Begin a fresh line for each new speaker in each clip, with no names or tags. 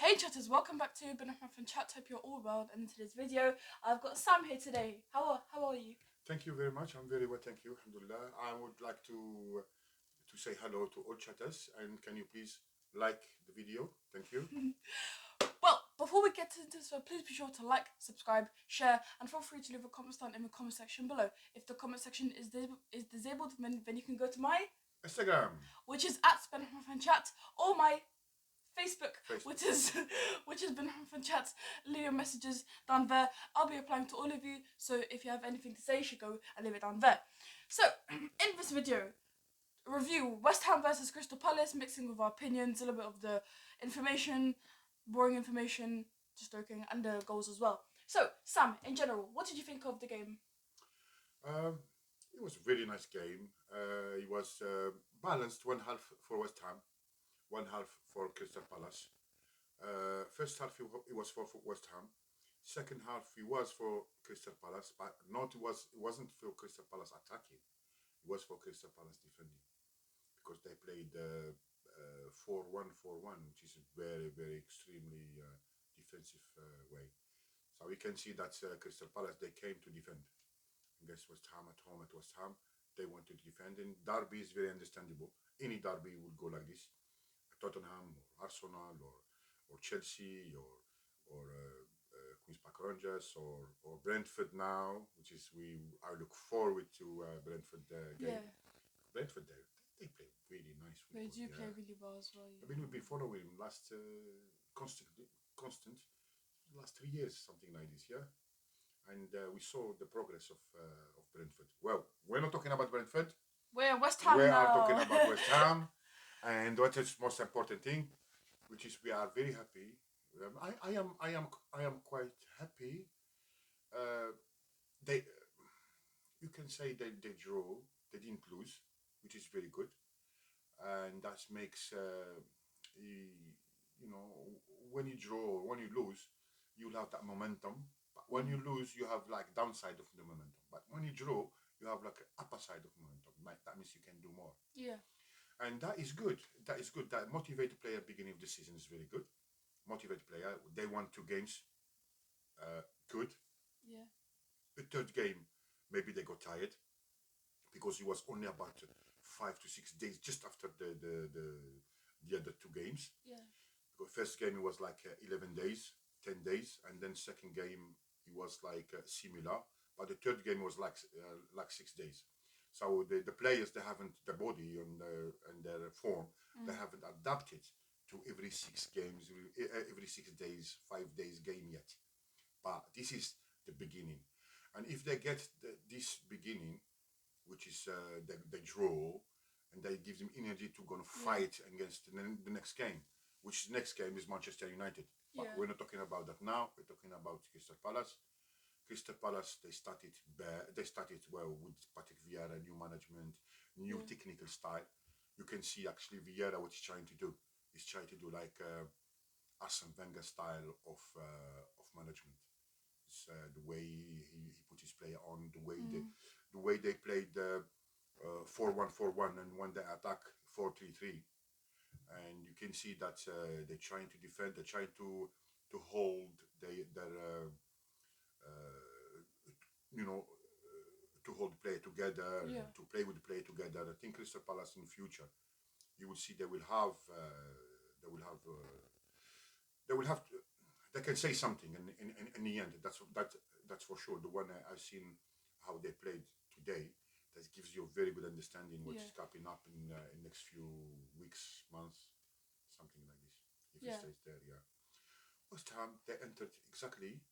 Hey chatters, welcome back to Ben Ahmed Chat. Hope you're all well. And in today's video, I've got Sam here today. How are you?
Thank you very much. I'm very well, thank you. Alhamdulillah. I would like to say hello to all chatters, and can you please like the video? Thank you.
Well, before we get into this, please be sure to like, subscribe, share, and feel free to leave a comment down in the comment section below. If the comment section is disabled, then you can go to my,
Instagram.
which is at Ben Ahmed Chat, or my Facebook,
Facebook.
which has been from chat. Leave your messages down there. I'll be replying to all of you. So if you have anything to say, you should go and leave it down there. So in this video, review West Ham versus Crystal Palace, mixing with our opinions, a little bit of the information, boring information, just joking, and the goals as well. So Sam, in general, what did you think of the game?
Um, it was a really nice game. It was balanced. One half for West Ham, one half for Crystal Palace. First half it was for West Ham. Second half it was for Crystal Palace, but it wasn't for Crystal Palace attacking. It was for Crystal Palace defending, because they played 4-1-4-1, which is a very extremely defensive way. So we can see that Crystal Palace, they came to defend against West Ham at home. At West Ham, they wanted to defend, and Derby is very understandable. Any Derby would go like this: Tottenham or Arsenal or Chelsea or Queens Park Rangers or Brentford now, which is I look forward to Brentford game.
Yeah,
Brentford, they play really nice
they
football.
do play really well as well.
I mean, we've been following him constant last 3 years, something like this, yeah. And we saw the progress of Brentford. Well, we're not talking about Brentford.
We're West Ham
We
now.
are talking about West Ham, and what is most important thing, which is we are very happy. I am quite happy. Uh, they, you can say they drew. They didn't lose, which is very good, and that makes you know, when you draw, when you lose, you'll have that momentum. But when you lose, you have like downside of the momentum. But when you draw, you have like upper side of momentum. Like that means you can do more.
Yeah.
And that is good. That is good. That motivated player beginning of the season is very good. Motivated player. They won 2 games. Good.
Yeah.
The third game, maybe they got tired because it was only about 5 to 6 days just after the other 2 games.
Yeah.
Because first game it was like 11 days, 10 days, and then second game it was like similar, but the third game was like 6 days. So the players, they haven't the body and their form, they haven't adapted to every 6 games, every 6 days, 5 days game yet. But this is the beginning, and if they get this beginning, which is the draw, and they give them energy to go and fight against the next game, which next game is Manchester United. But we're not talking about that now. We're talking about Crystal Palace. Crystal Palace, they started well with Patrick Vieira, new management, new technical style. You can see actually Vieira what he's trying to do. He's trying to do like Arsene Wenger style of management. It's the way he put his player on, the way they played 4-1-4-1, and when they attack 4-3-3, and you can see that they're trying to defend, they're trying to hold their to hold the player together, to play with the player together. I think Crystal Palace in the future, you will see they will have they can say something in the end. That's for sure. The one I've seen how they played today, that gives you a very good understanding what is coming up in next few weeks, months, something like this. If it stays there, yeah. West Ham, they entered exactly.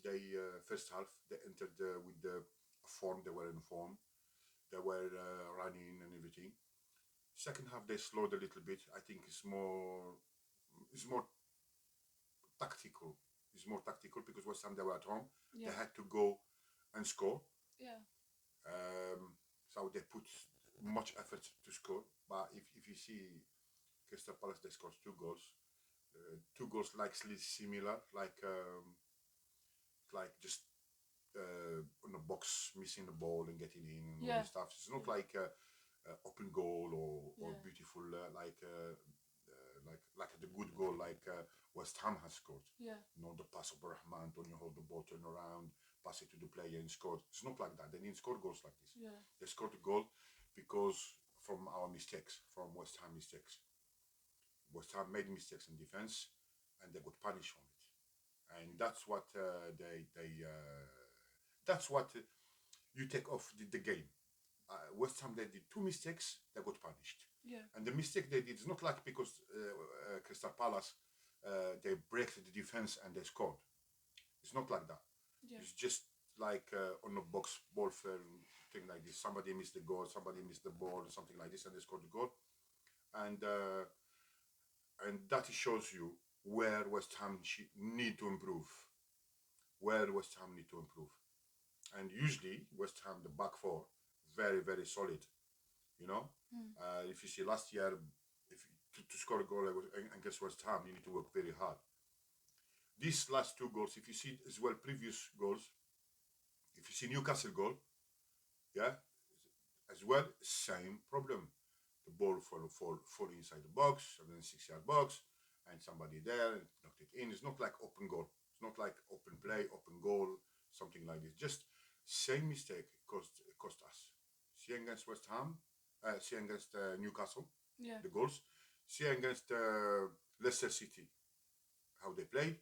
They first half they entered with the form. They were in form. They were running and everything. Second half they slowed a little bit. I think it's more tactical. It's more tactical because West Ham, they were at home. They had to go and score.
Yeah.
So they put much effort to score. But if you see Crystal Palace, they scored 2 goals. 2 goals like similar, like just in the box, missing the ball and getting in and all this stuff. It's not like open goal or beautiful like the good goal like West Ham has scored.
Yeah.
You know, the pass of Rahman, Tony hold the ball, turn around, pass it to the player and scored. It's not like that. They didn't score goals like this.
Yeah.
They scored a goal because from our mistakes, from West Ham mistakes. West Ham made mistakes in defense, and they got punished on it. And that's what that's what you take off the game. West Ham, they did two mistakes, they got punished.
Yeah.
And the mistake they did is not like because Crystal Palace they break the defense and they scored. It's not like that.
Yeah.
It's just like on a box ball thing like this. Somebody missed the goal, somebody missed the ball, something like this, and they scored the goal. And that shows you where West Ham need to improve. Where West Ham need to improve. And usually West Ham, the back four, very very solid. You know, if you see last year, if to score a goal against West Ham, you need to work very hard. These last two goals, if you see as well previous goals, if you see Newcastle goal, yeah, as well same problem. The ball fall inside the box, 6-yard box, and somebody there knocked it in. It's not like open goal. It's not like open play, open goal, something like this. Just same mistake cost us. See against West Ham, see against Newcastle,
Yeah.
the goals. See against Leicester City, how they played.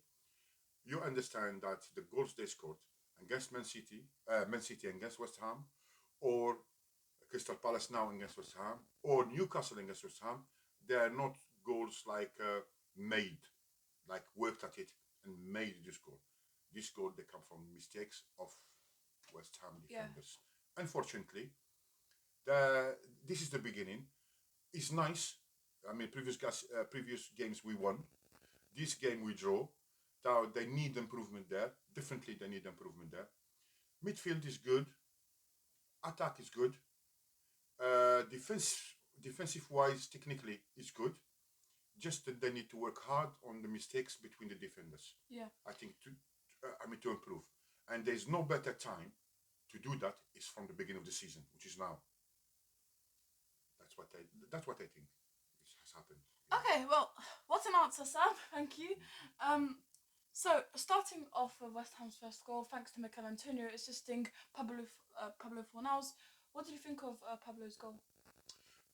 You understand that the goals they scored against Man City against West Ham, or Crystal Palace now against West Ham, or Newcastle against West Ham, they are not goals like made, like worked at it and made this goal. This goal they come from mistakes of West Ham defenders. Yeah. Unfortunately, this is the beginning. It's nice. I mean, previous games we won. This game we draw. Now they need improvement there. Definitely they need improvement there. Midfield is good. Attack is good. Defensive wise, technically, is good. Just that they need to work hard on the mistakes between the defenders.
Yeah.
I think to improve. And there's no better time to do that is from the beginning of the season, which is now. That's what I think has happened.
Okay, well, what an answer, Sam. Thank you. So starting off with West Ham's first goal, thanks to Mikel Antonio assisting Pablo Fornals. What did you think of Pablo's goal?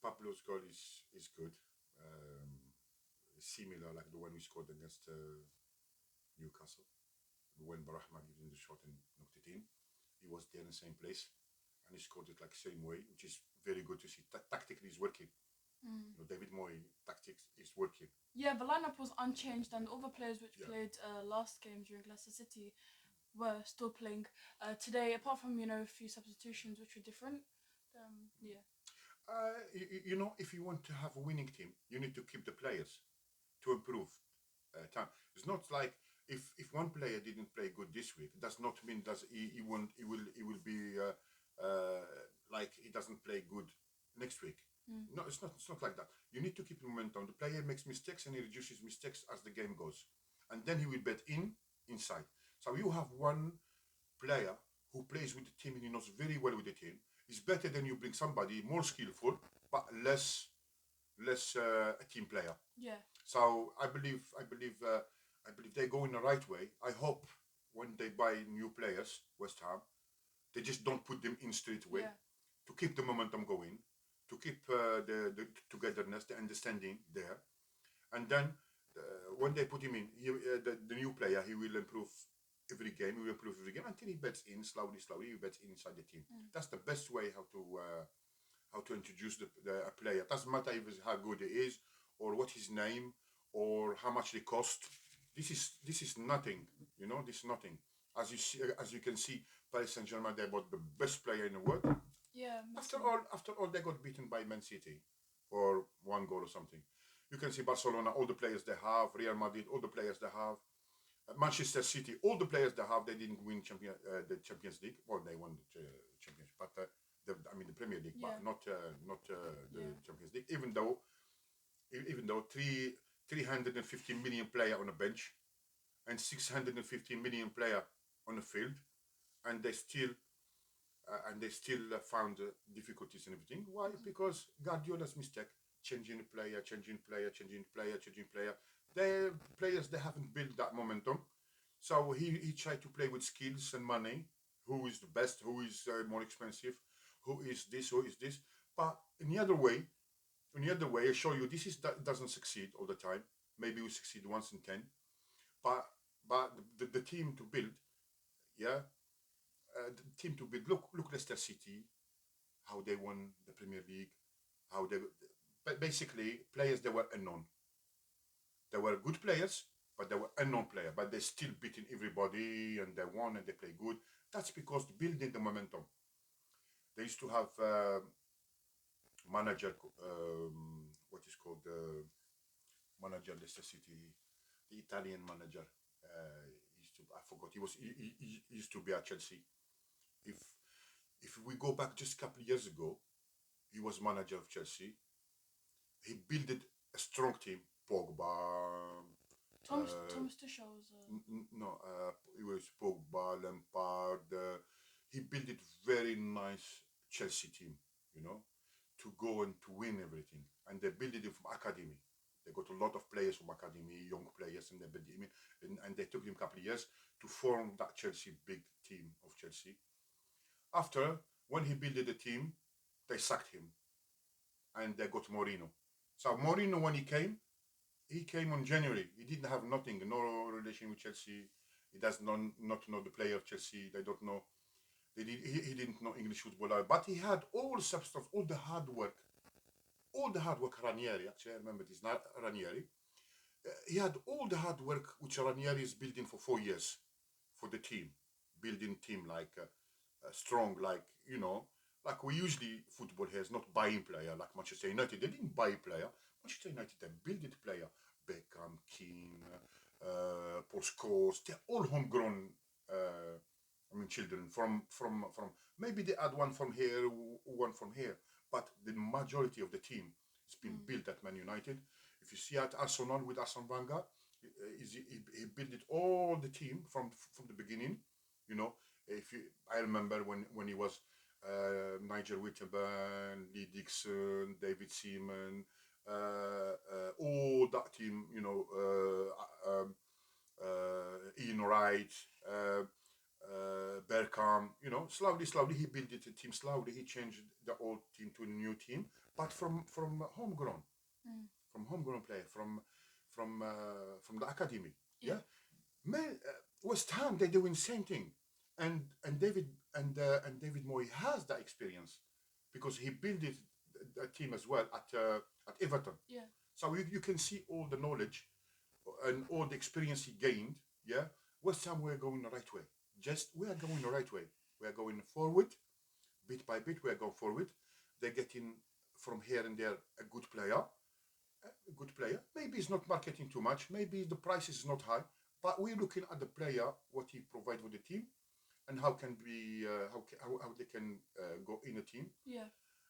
Pablo's goal is good. Similar like the one we scored against Newcastle. When Barahma did in the shot and knocked it in, he was there in the same place, and he scored it like same way, which is very good to see. Tactically, is working. You know, David Moyes tactics is working.
Yeah, the lineup was unchanged, and all the players which played last game during Leicester City were still playing today, apart from a few substitutions which were different. Yeah.
You know, if you want to have a winning team, you need to keep the players to improve time. It's not like if one player didn't play good this week, does not mean that he will be like he doesn't play good next week. No, it's not like that. You need to keep momentum. The player makes mistakes and he reduces mistakes as the game goes, and then he will bet inside. So you have one player who plays with the team and he knows very well with the team. It's better than you bring somebody more skillful but less a team player.
Yeah.
So I believe they go in the right way. I hope when they buy new players, West Ham, they just don't put them in straight away to keep the momentum going, to keep the togetherness, the understanding there, and then when they put him in, the new player, he will improve every game. He will improve every game until he bets in slowly. He bets inside the team. That's the best way how to introduce a player. It doesn't matter if it's how good he is or what his name or how much they cost. This is nothing. You know, this is nothing. As you can see, Paris Saint-Germain, they bought the best player in the world.
Yeah.
After all, they got beaten by Man City for 1 goal or something. You can see Barcelona, all the players they have, Real Madrid, all the players they have, Manchester City, all the players they have. They didn't win the Champions League. Well, they won the Championship, but the Premier League, but not the Champions League. Even though 350 million player on a bench and 650 million player on the field, and they still found difficulties and everything. Why? Because Guardiola's mistake changing player, changing player, changing player, changing player. The players they haven't built that momentum, so he tried to play with skills and money. Who is the best? Who is more expensive? Who is this? Who is this? But in the other way, I show you this is that doesn't succeed all the time. Maybe we succeed once in 10, but the team to build, yeah, the team to build. Look, Leicester City, how they won the Premier League, how they, but basically players they were unknown. They were good players, but they were unknown players. But they still beating everybody and they won and they play good. That's because building the momentum. They used to have manager, what is called manager Leicester City, the Italian manager. Used to, I forgot. He used to be at Chelsea. If if we go back just a couple of years ago, he was manager of Chelsea. He built a strong team. Pogba.
Thomas Tuchel was.
No, it was Pogba, Lampard. He built it very nice Chelsea team, you know, to go and to win everything. And they built it from academy. They got a lot of players from academy, young players, and they built him, and they took him a couple of years to form that Chelsea big team of Chelsea. After, when he built the team, they sacked him, and they got Mourinho. So Mourinho, when he came on January. He didn't have nothing, no relation with Chelsea. He does not know the player of Chelsea. They don't know. He didn't know English football, but he had all the substance, all the hard work. Ranieri, actually, I remember this. Not Ranieri. He had all the hard work which Ranieri is building for 4 years for the team, building team like strong, like like we usually football here is not buying player like Manchester United. They didn't buy player. Manchester United they built player. Beckham, Keane, Paul Scholes. They're all homegrown. Children from maybe they add one from here, one from here, but the majority of the team has been built at Man United. If you see at Arsenal with Arsene Wenger, he built it all the team from the beginning. You know, if you, I remember when he was Nigel Whitterburn, Lee Dixon, David Seaman, all that team. Ian Wright. Bergkamp, slowly he built the team. Slowly he changed the old team to a new team, but from homegrown, from homegrown player, from the academy. Yeah, Man, West Ham they're doing the same thing, and David Moyes has that experience because he built it, a team as well at Everton.
Yeah.
So you can see all the knowledge and all the experience he gained. Yeah, West Ham we're going the right way. We are going the right way. We are going forward, bit by bit. We are going forward. They're getting from here and there a good player. A good player. Maybe it's not marketing too much. Maybe the price is not high. But we're looking at the player, what he provide with the team, and how can be how they can go in a team.
Yeah.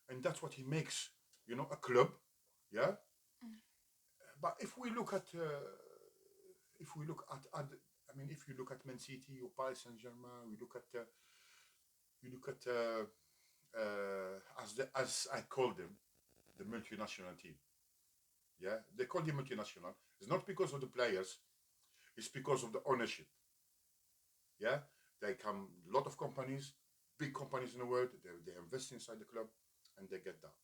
And that's what he makes. A club. Yeah. But if we look at if you look at Man City or Paris Saint Germain, we look at as I call them, the multinational team. Yeah, they call them multinational. It's not because of the players; it's because of the ownership. Yeah, they come a lot of companies, big companies in the world. They invest inside the club, and they get that.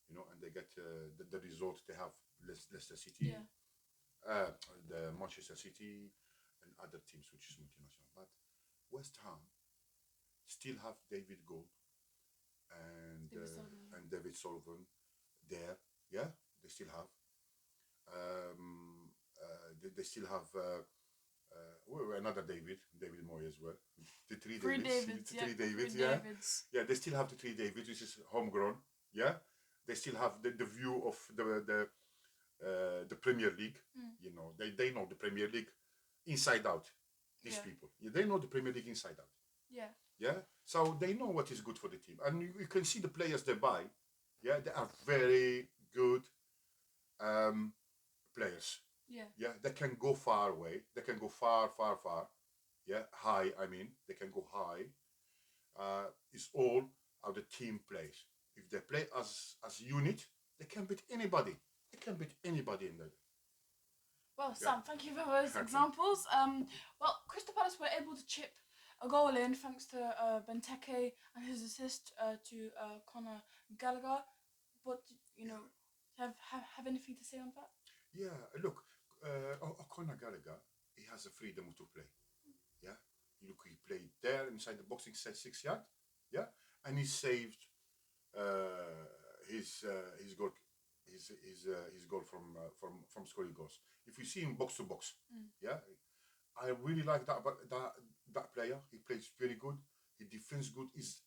And they get the result. They have Leicester City,
Yeah.
the Manchester City, and other teams which is multinational. But West Ham still have David Gold and David Sullivan there. Yeah, they still have. They still have another David Moyes as well. The three Davids,
Yeah.
three Davids,
Three
yeah,
Davids.
yeah. They still have the three Davids, which is homegrown. Yeah, they still have the view of the Premier League. They know the Premier League inside out. These
Yeah.
people, they know the Premier League inside out.
Yeah.
Yeah, so they know what is good for the team, and you can see the players they buy. Yeah, they are very good players.
Yeah.
Yeah, they can go far away. They can go far, far, far. Yeah, high. I mean, they can go high. It's all how the team plays. If they play as unit, They can beat anybody. They can beat anybody in there.
Well,
Yeah.
Sam, thank you for those
Okay.
examples. Well, Crystal Palace were able to chip a goal in thanks to Benteke and his assist to Conor Gallagher. But you know, have anything to say on that?
Yeah, look, Conor Gallagher, he has the freedom to play. Yeah, look, he played there inside the boxing set 6 yard. Yeah, and he saved his goal, his goal from scoring goals. If you see him box to box, yeah, I really like that player. He plays very good. He defends good. He's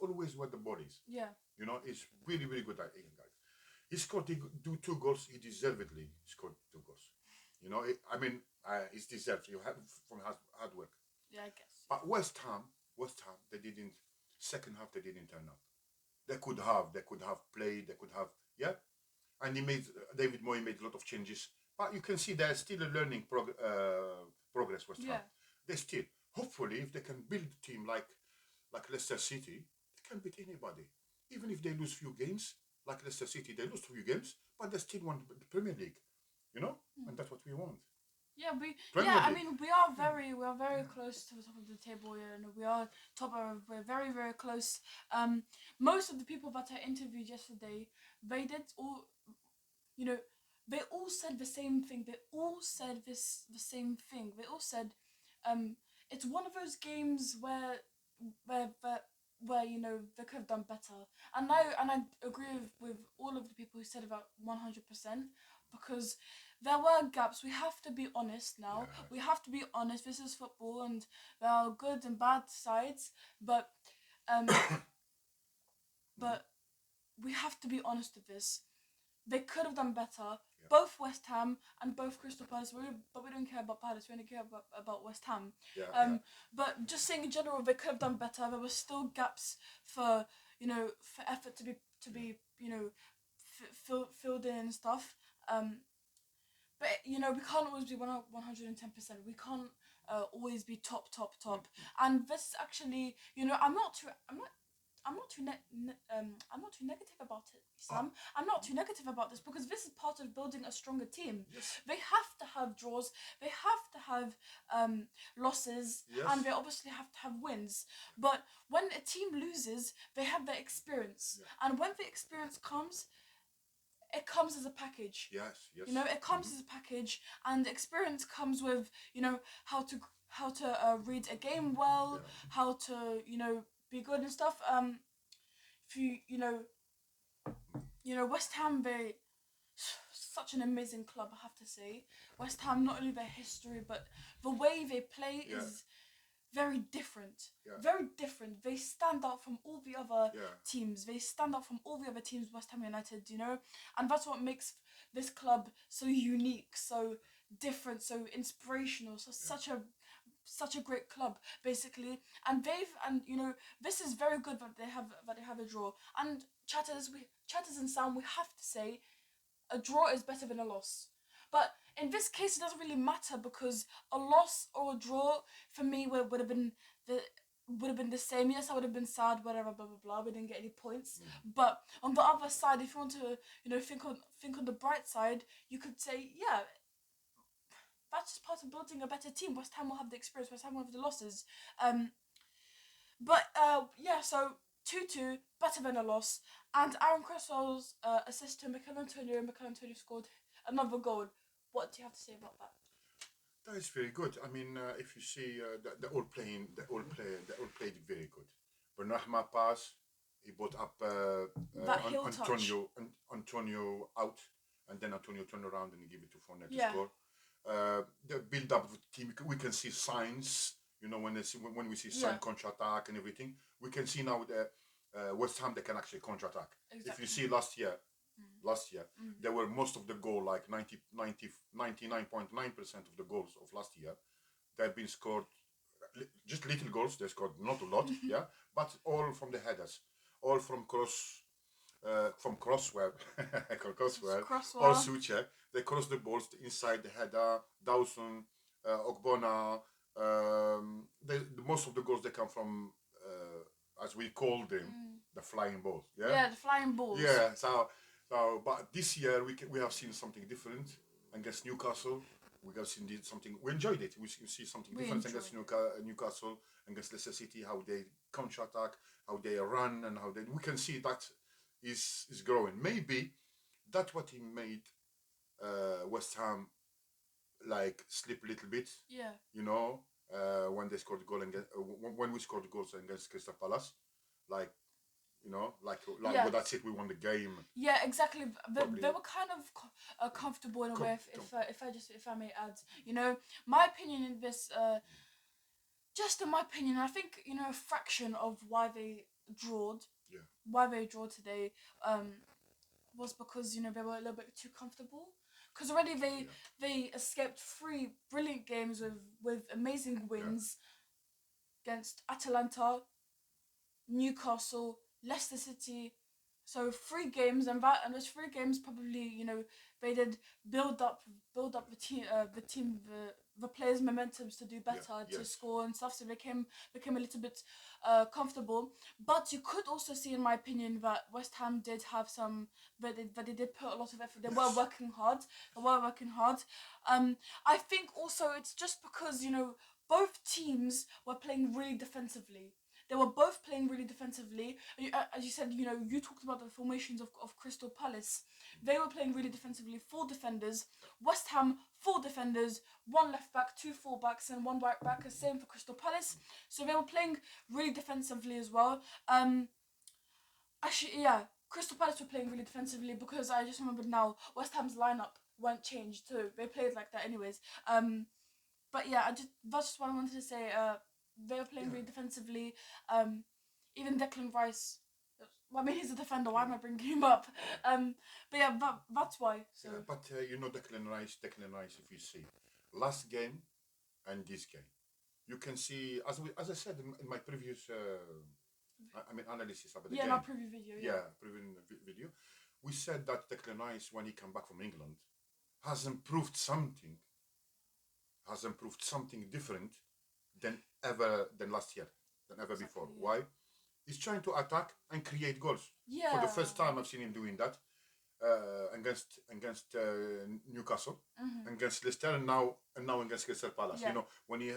always where the ball is.
Yeah.
You know, he's really good at Ian guys. He scored two goals. He deservedly scored 2 goals. You know, it's deserved. You have from hard work.
Yeah, I guess.
But West Ham, they didn't. Second half, they didn't turn up. They could have played. They could have, yeah. And David Moyes made a lot of changes. But you can see there's still a learning progress. West Ham.
Yeah.
They still, hopefully, if they can build a team like Leicester City, they can beat anybody. Even if they lose few games, like Leicester City, they lose few games, but they still won the Premier League. You know, and that's what we want.
Yeah,
Premier
I
League.
mean, we are very close to the top of the table here, and we're very close. Most of the people that I interviewed yesterday, they did all, you know, they all said the same thing. They all said the same thing. They all said, it's one of those games where you know they could have done better. And I agree with all of the people who said about 100%, because there were gaps. We have to be honest now.
Yeah.
We have to be honest. This is football, and there are good and bad sides. But but we have to be honest with this. They could have done better.
Yeah.
Both West Ham and both Crystal Palace. But we don't care about Palace. We only care about West Ham.
Yeah.
But just saying in general, they could have done better. There were still gaps for for effort to be filled in and stuff. But we can't always be 110%. We can't always be top. And this actually, I'm not too negative about it, Sam. I'm not too negative about this, because this is part of building a stronger team.
Yes.
They have to have draws. They have to have losses,
Yes.
and they obviously have to have wins. But when a team loses, they have their experience, and when the experience comes, it comes as a package.
Yes.
It comes as a package, and experience comes with how to read a game well, how to be good and stuff. If West Ham, they such an amazing club, I have to say. West Ham, not only their history, but the way they play is very different.
Yeah.
Very different. They stand out from all the other
Yeah.
teams. They stand out from all the other teams, West Ham United, and that's what makes this club so unique, so different, so inspirational, such a great club, basically. And this is very good that they have a draw. And chatters and Sam, we have to say a draw is better than a loss. But in this case, it doesn't really matter, because a loss or a draw for me would have been the same. Yes, I would have been sad, whatever, blah blah blah. We didn't get any points. But on the other side, if you want to think on the bright side, you could say, yeah, that's just part of building a better team. West Ham will have the experience. West Ham will have the losses. So 2-2, better than a loss. And Aaron Cresswell's assist to Mikel Antonio. Mikel Antonio scored another goal. What do you have to say about that?
That is very good. I mean, if you see, they all played very good. Benrahma pass, he brought up Antonio out, and then Antonio turned around and he gave it to Fournette to score. The build up of the team, we can see signs. When we see sign counter-attack and everything, we can see now that West Ham, they can actually counter-attack. Exactly. If you see last year, there were most of the goal, like 99.9% of the goals of last year, they've been scored, just little goals. They scored not a lot, but all from the headers, all from Crosswell, or Souček. They cross the balls inside the header. Dawson, Ogbonna. Most of the goals they come from as we call them, the flying balls. Yeah.
Yeah, the flying balls.
Yeah. So, but this year we have seen something different against Newcastle. We have seen something. We enjoyed it. We see something
We
different
enjoyed
against Newcastle, against Leicester City. How they counter attack, how they run, and how they. We can see that is growing. Maybe that's what he made West Ham like slip a little bit.
Yeah.
You know, when they scored the goal against when we scored the goals against Crystal Palace, like like
Yeah.
well, that's it. We won the game.
Yeah, exactly. They
Probably.
were kind of comfortable in a way. If I may add, my opinion in this, just in my opinion, I think a fraction of why they drawed,
Yeah.
why they draw today, was because they were a little bit too comfortable. Because already they escaped 3 brilliant games with amazing wins against Atalanta, Newcastle, Leicester City. So 3 games, and those 3 games probably they did build up the team, the players' momentums to do better, to score and stuff. So they became a little bit comfortable. But you could also see, in my opinion, that West Ham did have some, that they did put a lot of effort. They were working hard. I think also it's just because both teams were playing really defensively. They were both playing really defensively. As you said, you talked about the formations of Crystal Palace. They were playing really defensively. 4 defenders. West Ham, 4 defenders, 1 left back, 2 full backs, and 1 right back. Same for Crystal Palace. So they were playing really defensively as well. Actually, yeah, Crystal Palace were playing really defensively, because I just remembered now, West Ham's lineup weren't changed too. They played like that anyways. But yeah, that's just what I wanted to say. They were playing really defensively. Even Declan Rice. I mean, he's a defender. Why am I bringing him up? But yeah, that's why. So.
Yeah, but Declan Rice. If you see last game and this game, you can see as I said in my previous analysis about the game.
Yeah, my preview video.
Yeah, video. We said that Declan Rice, when he came back from England, has improved something different than last year, than ever before.
Yeah.
Why? He's trying to attack and create goals.
Yeah.
For the first time, I've seen him doing that against Newcastle, against Leicester, and now against Crystal Palace.
Yeah.
When he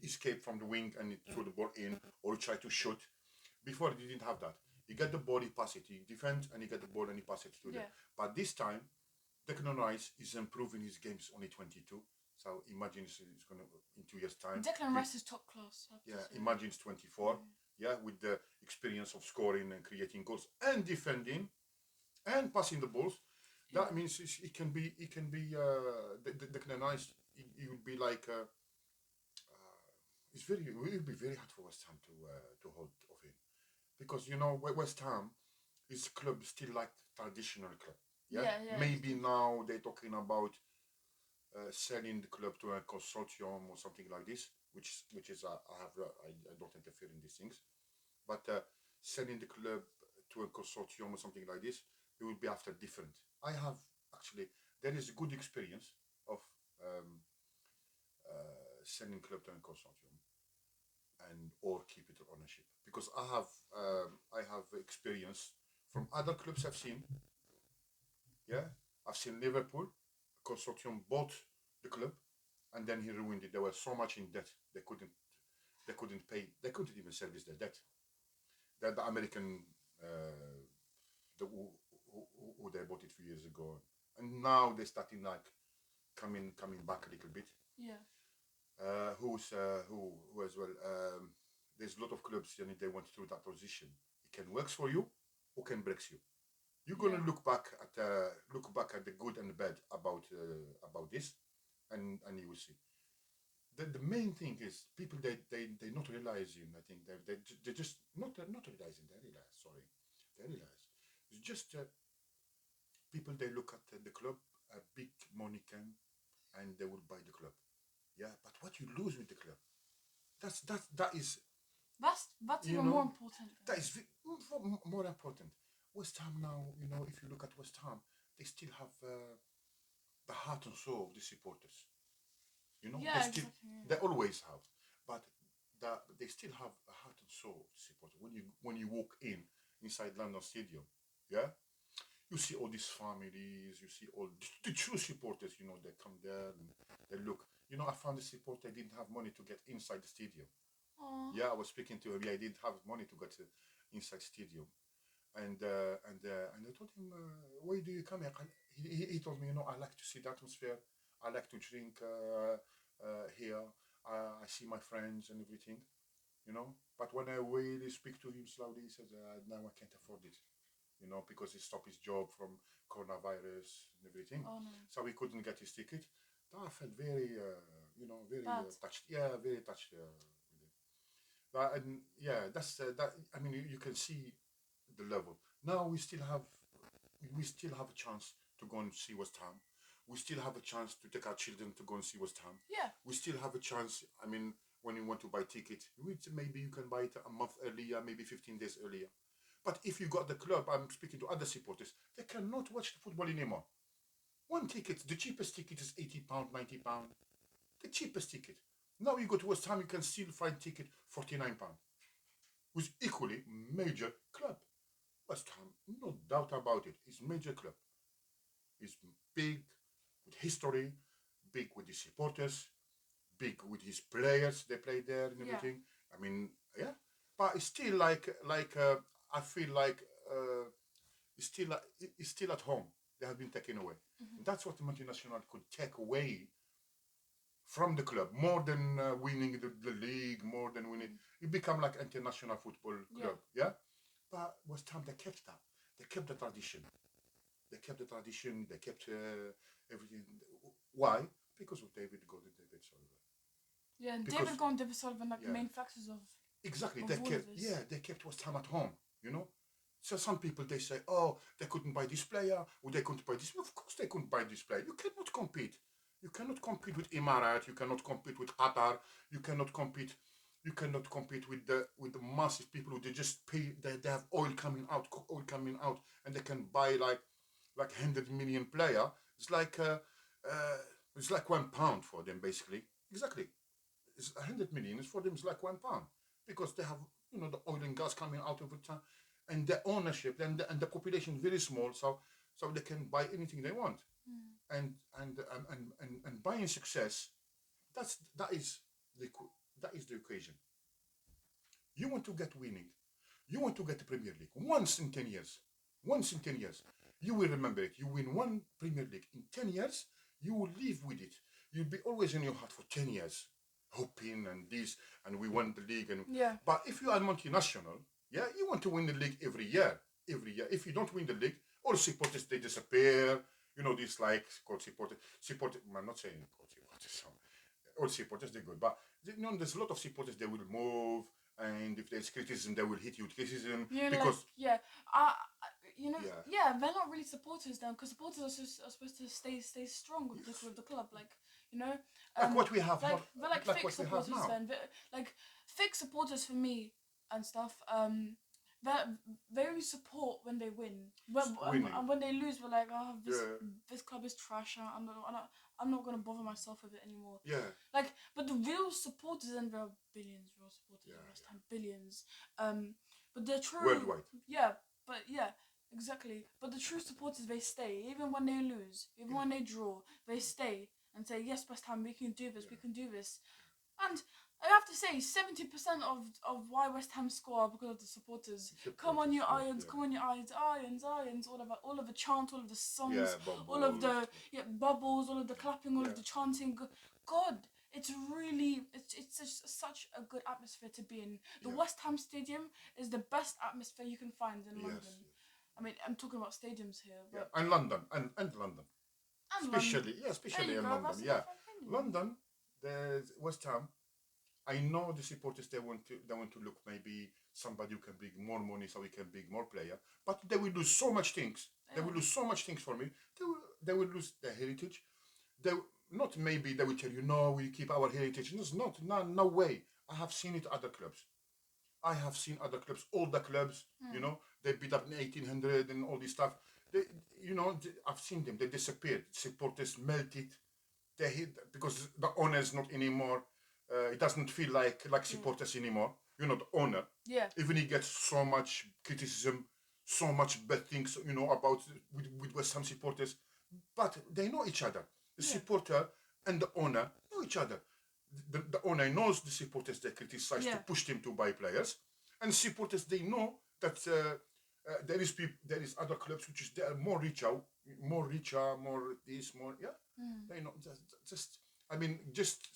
escaped from the wing and he threw the ball in, or he tried to shoot. Before he didn't have that. He get the ball, he pass it. He defend and he get the ball and he pass it to them. But this time, Declan Rice is improving his games. Only 22. So imagine it's going to, in 2 years' time.
Declan Rice is top class.
Yeah, imagine it's 24. Yeah, with the experience of scoring and creating goals and defending and passing the balls. That means it can be Declan Rice. He would be like it will be very hard for West Ham to hold of him, because West Ham is club still like traditional club. Yeah. Maybe now they're talking about selling the club to a consortium or something like this, which is I don't interfere in these things, but selling the club to a consortium or something like this, it will be after different. I have actually, there is a good experience of selling club to a consortium or keep it ownership, because I have experience from other clubs I've seen. Yeah, I've seen Liverpool consortium bought the club, and then he ruined it. They were so much in debt they couldn't pay. They couldn't even service their debt. That the American who they bought it a few years ago, and now they're starting like coming back a little bit.
Yeah.
Who as well? There's a lot of clubs, they went through that position. It can work for you, or can break you. You're gonna look back at the good and the bad about this, and you will see. The main thing is people they not realizing. I think they just not realizing. They realize. Sorry, they realize. It's just people they look at the club, a big money can, and they will buy the club. Yeah, but what you lose with the club, that's
even more important.
That is more important. West Ham now, if you look at West Ham, they still have the heart and soul of the supporters.
Yeah,
they always have, but they still have a heart and saw the supporters. When you walk inside London Stadium, yeah, you see all these families. You see all the true supporters. You know, they come there and they look. You know, I found the supporter didn't have money to get inside the stadium.
Aw.
Yeah, I was speaking to him. Yeah, I didn't have money to get inside stadium, and I told him, why do you come here? He told me, you know, I like to see the atmosphere. I like to drink here. I see my friends and everything, you know. But when I really speak to him slowly, he says, now I can't afford it, you know, because he stopped his job from coronavirus and everything.
Oh no.
So he couldn't get his ticket. I felt very, you know, very
Bad.
touched. Yeah, very touched with it. And yeah, that's that. I mean, you can see the level. Now we still have a chance to go and see West Ham. We still have a chance to take our children to go and see West Ham.
Yeah.
We still have a chance. I mean, when you want to buy ticket, maybe you can buy it a month earlier, maybe 15 days earlier. But if you got the club, I'm speaking to other supporters, they cannot watch the football anymore. One ticket, the cheapest ticket is £80, £90. The cheapest ticket. Now you go to West Ham, you can still find ticket £49. With equally major club. West Ham, no doubt about it, is major club. It's big with history, big with the supporters, big with his players. They play there and
Yeah.
everything. I mean, yeah, but it's still I feel like it's still at home. They have been taken away.
Mhm.
That's what the multinational could take away from the club more than winning the league, more than winning. You become like international football club, yeah. But West Ham, they kept that. They kept the tradition. They kept the tradition. They kept everything. Why? Because of David Gordon, David Sullivan.
Yeah, and
Because-
David Gordon, David Sullivan, like
Yeah.
the main factors of.
Exactly.
Of
They
all
kept.
of this.
Yeah, they kept West Ham at home. You know. So some people they say, oh, they couldn't buy this player, or they couldn't buy this. Of course, they couldn't buy this player. You cannot compete. You cannot compete with Emirates. You cannot compete with Qatar. You cannot compete. You cannot compete with the massive people who they just pay. They have oil coming out, and they can buy like 100 million player. It's like it's like £1 for them basically. Exactly. It's 100 million. It's for them. It's like £1 because they have the oil and gas coming out of it, and the ownership and the population very small, so they can buy anything they want. And buying success, that is the equation. You want to get winning. You want to get the Premier League once in 10 years. Once in 10 years. You will remember it. You win one Premier League in 10 years, you will live with it. You'll be always in your heart for 10 years, hoping and this, and we won the league.
Yeah.
But if you are multinational, yeah, you want to win the league every year. Every year. If you don't win the league, all supporters, they disappear. You know, this like called supporters. I'm not saying called supporters. So all supporters, they're good. But there's a lot of supporters, they will move. And if there's criticism, they will hit you with criticism.
You know,
because
like, yeah,
Yeah.
yeah, they're not really supporters then, because supporters are supposed to stay strong with the club, like,
like what we have
like
not,
they're like fake
what we have
supporters
now.
then, like fake supporters for me and stuff. They only support when they win.
Winning.
And when they lose, we're like, oh,
Yeah.
this club is trash. I'm not gonna bother myself with it anymore.
Yeah.
Like, but the real supporters, and there are billions real supporters
Yeah,
in West Ham, billions. But the true
Worldwide.
Yeah, but yeah, exactly. But the true supporters, they stay even when they lose, even when they draw, they stay and say, yes, West Ham, we can do this, we can do this. And I have to say, 70% of why West Ham score are because of the supporters. Come on, you Irons!
Yeah.
Come on, you Irons! Irons! All of the chant, all of the songs,
Yeah,
all of the
bubbles.
bubbles, all of the clapping, all
Yeah.
of the chanting. God, it's really it's such a good atmosphere to be in. The
Yeah.
West Ham Stadium is the best atmosphere you can find in
Yes.
London. I mean, I'm talking about stadiums here,
Yeah.
but
And London. And London.
and
Especially,
London.
especially
There you
in
go,
London.
that's a
Yeah.
different opinion.
London, there's West Ham. I know the supporters, they want to look maybe somebody who can bring more money so we can bring more player, but they will lose so much things. They will
Yeah.
lose so much things for me. They will lose their heritage. They not maybe they will tell you no, we keep our heritage. It's not no way. I have seen it other clubs. I have seen other clubs, all the clubs. They beat up in 1800 and all this stuff. I've seen them. They disappeared. Supporters melted. They hit because the owners not anymore. It doesn't feel like supporters anymore. the owner.
Yeah.
Even he gets so much criticism, so much bad things, about with West Ham supporters, but they know each other. The
Yeah.
supporter and the owner know each other. The owner knows the supporters they criticize to push them to buy players, and supporters they know that there is other clubs which is they are more richer, more this, more They know just I mean just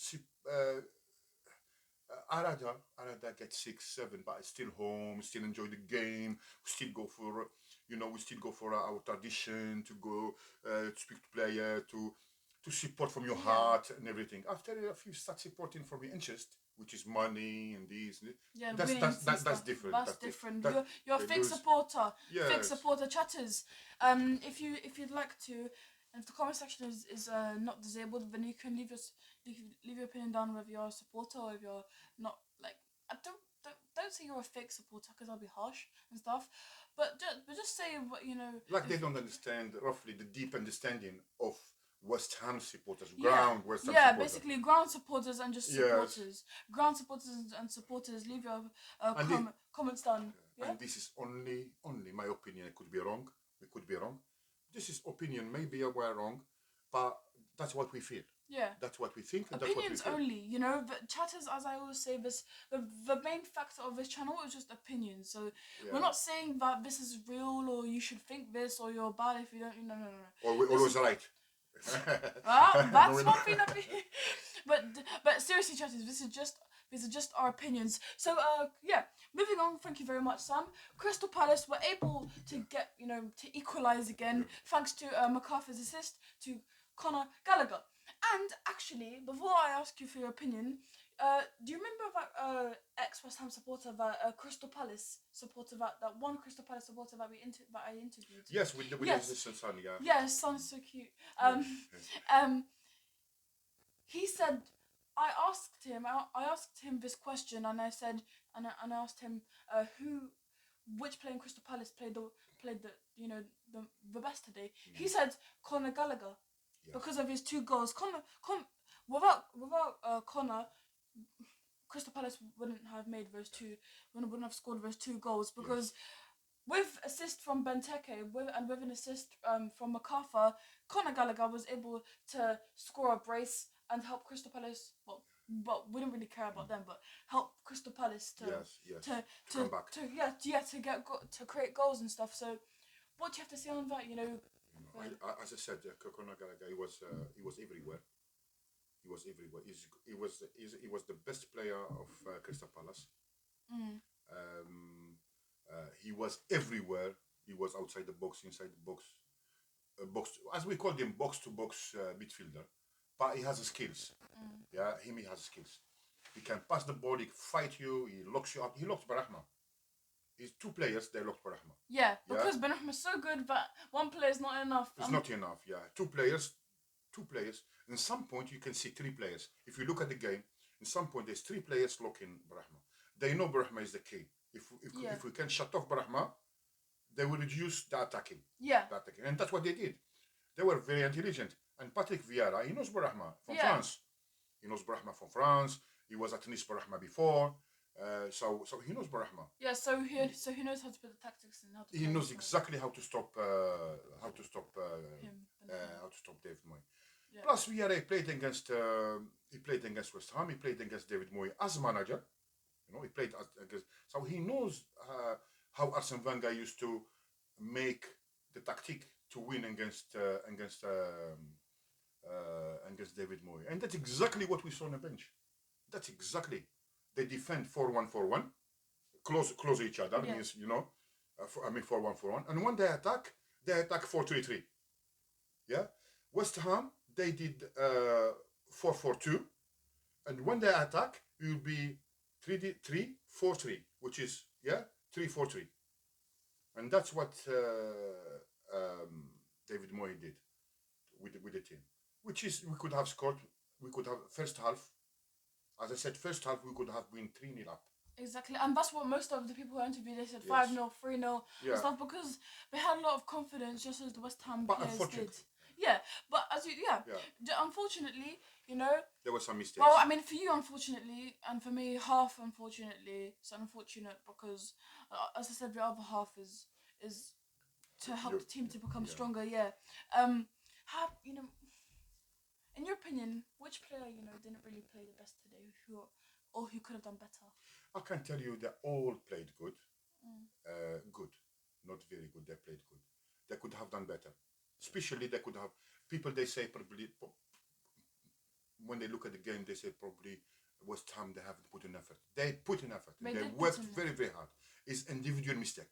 I rather get 6, 7, but still home, still enjoy the game, still go for we still go for our tradition to go to speak to player to support from your heart and everything. After if you start supporting from your interest, which is money and this, that's different.
That's different. You're a fake supporter.
Yes.
Fake supporter chatters. If you'd like to, and if the comment section is not disabled, then you can leave your opinion down whether you're a supporter or if you're not. Like, I don't say you're a fake supporter because I'll be harsh and stuff, but just say what
Like they don't understand roughly the deep understanding of West Ham supporters, ground West Ham supporters.
Basically ground supporters and just supporters. Ground supporters and supporters. Leave your comments down. Yeah?
And this is only my opinion. It could be wrong. We could be wrong. This is opinion. Maybe we're wrong, but that's what we feel.
Yeah.
That's what we think. And
opinions
that's what we feel.
only. But chatters, as I always say, the main factor of this channel is just opinions. So we're not saying that this is real or you should think this or you're bad if you don't. No.
Or we're always right.
That's one thing that we. But seriously, chatters, these are just our opinions. So moving on. Thank you very much, Sam. Crystal Palace were able to get to equalise again thanks to McCarthy's assist to Conor Gallagher. And actually, before I ask you for your opinion, do you remember that ex-West Ham supporter, that Crystal Palace supporter, that one Crystal Palace supporter that I interviewed?
Yes, with his son, yeah.
Yeah, his son's so cute. He said, I asked him this question, and I said, and I asked him, which player in Crystal Palace played the best today. He said Conor Gallagher. Because of his 2 goals. Without Conor, Crystal Palace wouldn't have made wouldn't have scored those 2 goals because with assist from Benteke and with an assist from MacArthur, Conor Gallagher was able to score a brace and help Crystal Palace. Well, we didn't really care about them, but help Crystal Palace to
come back.
to create goals and stuff. So, what do you have to say on that?
As I said, Conor Gallagher, he was everywhere. He was everywhere. He was the best player of Crystal Palace. He was everywhere. He was outside the box, inside the box, box as we call them, box to box midfielder. But he has skills. He has skills. He can pass the ball. He can fight you. He locks you up. He locks Benrahma. It's 2 players. They locked Benrahma.
Yeah, because Benrahma is so good, but 1 player is not enough.
It's not enough. Yeah, 2 players. In some point, you can see 3 players. If you look at the game, in some point, there's 3 players locking Benrahma. They know Benrahma is the key. If we can shut off Benrahma, they will reduce the attacking.
Yeah.
And that's what they did. They were very intelligent. And Patrick Vieira, he knows Benrahma from France. He knows Benrahma from France. He was at Nice Benrahma before. So he knows Benrahma.
Yeah, so he knows how to put the tactics and how to.
He knows exactly how to stop David Moyes. Yeah. Plus, Vieira played against West Ham. He played against David Moyes as manager. He played against. So he knows how Arsene Wenger used to make the tactic to win against David Moyes, and that's exactly what we saw on the bench. That's exactly. They defend 4-1-4-1, close each other. Yeah. Means 4-1-4-1, and when they attack 4-3-3. Yeah, West Ham they did 4-4-2, and when they attack it will be 3-4-3, which is 3-4-3, and that's what David Moyes did with the team, which is we could have scored. We could have first half. As I said, first half we could have been 3-0 up.
Exactly, and that's what most of the people who interviewed, they said 5-0, 3-0, and stuff, because they had a lot of confidence, just as the West Ham players did. Yeah, but unfortunately, you know.
There were some mistakes.
Well, I mean, for you, unfortunately, and for me, half unfortunately. It's unfortunate because, as I said, the other half is to help the team to become stronger. Yeah. How in your opinion, which player didn't really play the best today, who could have done better?
I can tell you they all played good.
Mm.
Good, not very good. They played good. They could have done better. Especially they could have people. They say probably when they look at the game, they say probably West Ham they haven't put in effort. They put in effort. They worked very very hard. It's individual mistake.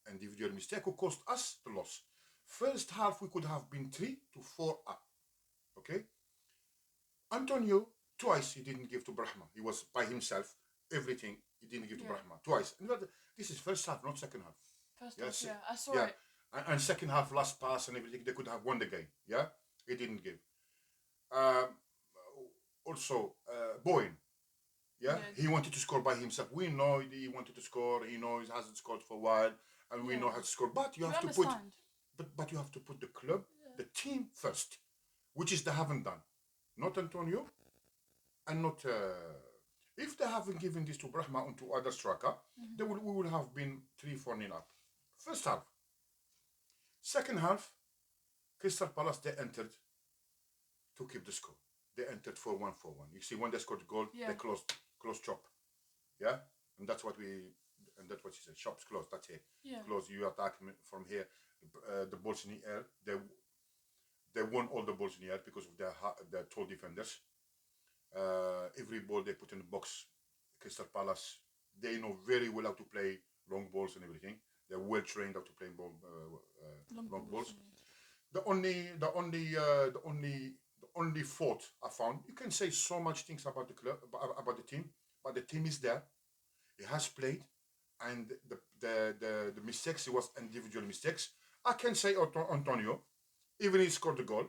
Individual mistake who cost us the loss. First half we could have been 3-4 up. Okay. Antonio twice he didn't give to Brahma. He was by himself. Everything he didn't give to Brahma twice. This is first half, not second half.
First half, yeah, I saw it.
And second half, last pass and everything, they could have won the game. Yeah, he didn't give. Also, Bowen. Yeah, he wanted to score by himself. We know he wanted to score. He knows he hasn't scored for a while, and we know how to score. But you have to put, but you have to put the club, the team first, which is they haven't done. Not Antonio, and not. If they haven't given this to Brahma and to other striker, we would have been 3-4 up. First half. Second half, Crystal Palace they entered to keep the score. They entered 4-1. You see, when they scored the goal, they closed shop. Yeah, and that's what she said. Shop's closed. That's it.
Yeah.
Close. You attack from here. The balls in the air. They won all the balls in the air because of their tall defenders. Every ball they put in the box, Crystal Palace, they know very well how to play long balls and everything. They're well trained how to play long balls. The only fault I found, you can say so much things about the club, about the team, but the team is there. It has played, and the mistakes, it was individual mistakes. I can say Antonio, even he scored the goal,